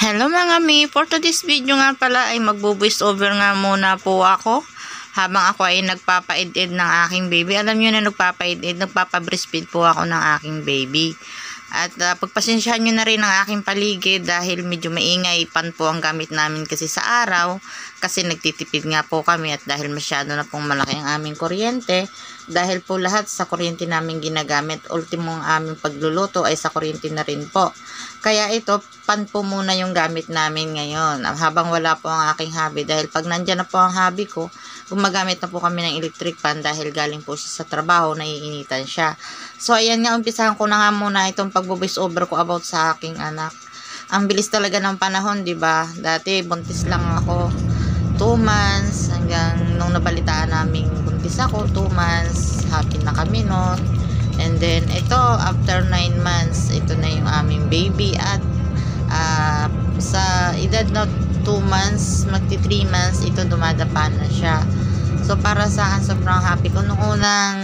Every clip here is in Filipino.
Hello mga mi, for today's video nga pala ay magbo-voice over nga muna po ako habang ako ay nagpapa-ed-ed ng aking baby. Alam niyo na nagpapa-ed-ed, nagpapa-breastfeed po ako ng aking baby. At pagpasensyahan nyo na rin ang aking paligid dahil medyo maingay pan po ang gamit namin kasi sa araw. Kasi nagtitipid nga po kami at dahil masyado na pong malaki ang aming kuryente. Dahil po lahat sa kuryente namin ginagamit. Ultimo ang aming pagluluto ay sa kuryente na rin po. Kaya ito, pan po muna yung gamit namin ngayon. Habang wala po ang aking hubby. Dahil pag nandyan na po ang hubby ko, gumagamit na po kami ng electric fan dahil galing po siya sa trabaho, naiinitan siya. So, ayan nga, umpisahan ko na nga muna itong pag-voice over ko about sa aking anak. Ang bilis talaga ng panahon, di ba? Dati, buntis lang ako. 2 months, hanggang nung nabalitaan namin buntis ako, 2 months, happy na kami noon. And then, ito, after 9 months, ito na yung aming baby. At, sa edad na 2 months, magti 3 months, ito dumadapa na siya. So, para sa akin, sobrang happy ko. Nung unang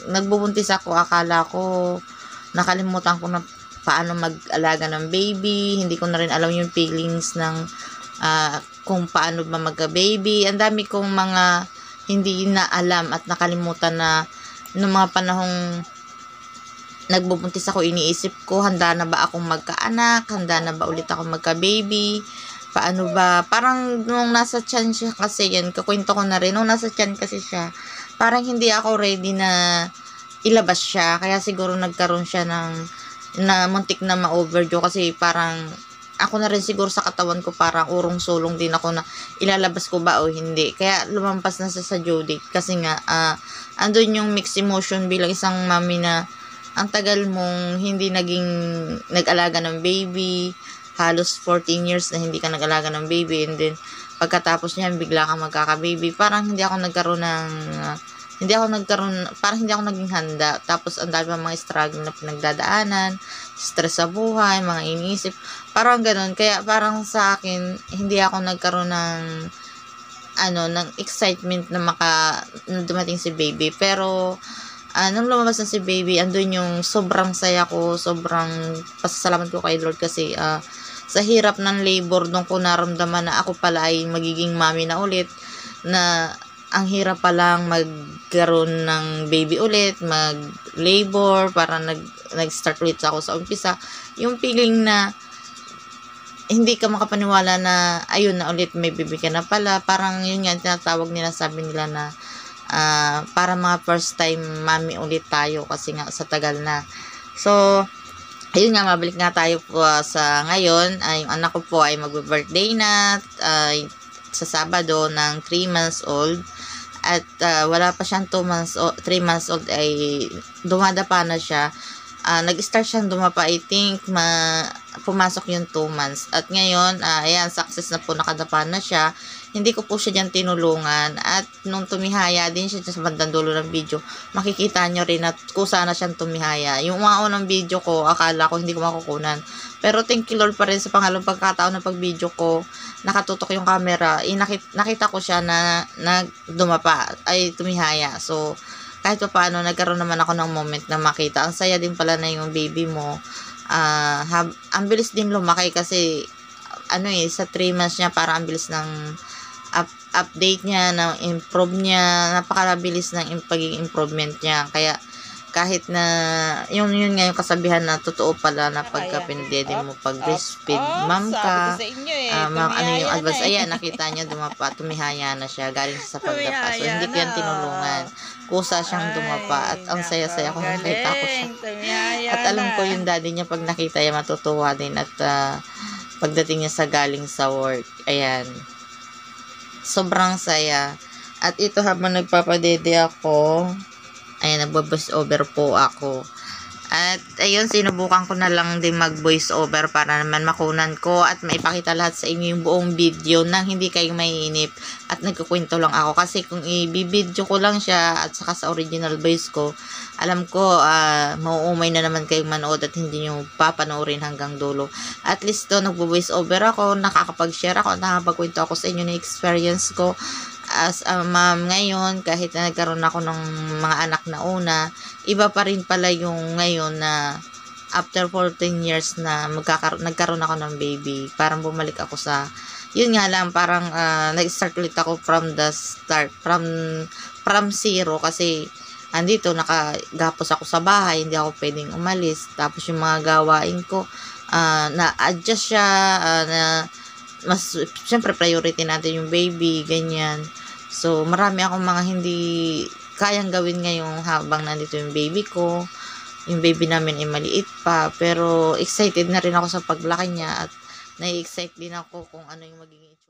nagbubuntis ako, akala ko, nakalimutan ko na paano mag-alaga ng baby. Hindi ko na rin alam yung feelings ng kung paano ba magka-baby. Ang dami kong mga hindi na alam at nakalimutan na noong mga panahong nagbubuntis ako, iniisip ko, handa na ba akong magkaanak? Handa na ba ulit ako magka-baby? Paano ba? Parang nung nasa tiyan siya kasi yan, kakwento ko na rin, nung nasa tiyan kasi siya, parang hindi ako ready na ilabas siya. Kaya siguro nagkaroon siya ng na muntik na ma-overdue kasi parang ako na rin siguro sa katawan ko parang urong-sulong din ako na ilalabas ko ba o hindi. Kaya lumampas na sa due date kasi nga andun yung mixed emotion bilang isang mami na ang tagal mong hindi nag-alaga ng baby, halos 14 years na hindi ka nag-alaga ng baby, and then pagkatapos niyan bigla kang magkaka-baby. Parang parang hindi ako naging handa. Tapos ang dami mga struggle na pinagdadaanan, stress sa buhay, mga iniisip, parang ganun. Kaya parang sa akin, hindi ako nagkaroon ng excitement na dumating si baby. Pero nung lumabas na si baby, andun yung sobrang saya ko, sobrang pasasalamat ko kay Lord kasi sa hirap ng labor, nung ko naramdaman na ako pala ay magiging mami na ulit, na ang hirap palang magkaroon ng baby ulit, mag-labor, para nag-start ulit ako sa umpisa. Yung feeling na hindi ka makapaniwala na ayun na ulit, may baby ka na pala. Parang yun nga, tinatawag nila, sabi nila na para mga first time mami ulit tayo kasi nga sa tagal na. So, ayun nga, mabalik nga tayo po sa ngayon. Yung anak ko po ay magbe-birthday na sa Sabado ng 3 months old. At wala pa siyang 3 months old ay dumadapa na siya. Nag-start siyang dumapa, I think pumasok yung 2 months. At ngayon, ayan, success na po, nakadapa na siya. Hindi ko po siya dyan tinulungan. At nung tumihaya din siya sa bandang dulo ng video, makikita nyo rin at kusa na siyang tumihaya. Yung mga unang video ko, akala ko hindi ko makukunan. Pero thank you Lord pa rin sa pangalawang pagkataon ng pag-video ko, nakatutok yung camera, nakita ko siya na dumapa, ay tumihaya. So, kahit pa paano, nagkaroon naman ako ng moment na makita. Ang saya din pala na yung baby mo. Ang bilis din lumaki kasi, sa 3 months niya, parang ang bilis ng update niya, ng improve niya, napakabilis ng pagiging improvement niya. Kaya, kahit na, yun nga yung kasabihan na totoo pala na pagka pinadede mo pag breastfeed, ma'am ka, yung advice, ayan, nakita niya dumapa, tumihaya na siya, galing sa pagdapa. So, hindi ko yan tinulungan. Kusa siyang dumapa at ang saya-saya ko nakita ko siya. At alam ko yung daddy niya pag nakita niya matutuwa din at pagdating niya sa galing sa work, ayan, sobrang saya. At ito habang nagpapadede ako, ayan, nagbo-voice over po ako. At ayun, sinubukan ko na lang din mag-voice over para naman makunan ko at maipakita lahat sa inyo yung buong video nang hindi kayo maiinip at nagkukwento lang ako. Kasi kung i-video ko lang siya at saka sa original voice ko, alam ko mauumay na naman kayong manood at hindi nyo papanoorin hanggang dulo. At least to, nagbo-voice over ako, nakakapag-share ako, nakakapagkwento ako sa inyo ng experience ko as a mom ngayon. Kahit na nagkaroon ako ng mga anak na una, iba pa rin pala yung ngayon na after 14 years na nagkaroon ako ng baby, parang bumalik ako sa, yun nga lang, parang nag-start ulit ako from the start, from zero, kasi andito, nakagapos ako sa bahay, hindi ako pwedeng umalis, tapos yung mga gawain ko, na-adjust siya, na mas, syempre priority natin yung baby, ganyan. So, marami akong mga hindi kayang gawin ngayong habang nandito yung baby ko. Yung baby namin ay maliit pa, pero excited na rin ako sa paglaki niya at nai-excite din ako kung ano yung magiging itsura.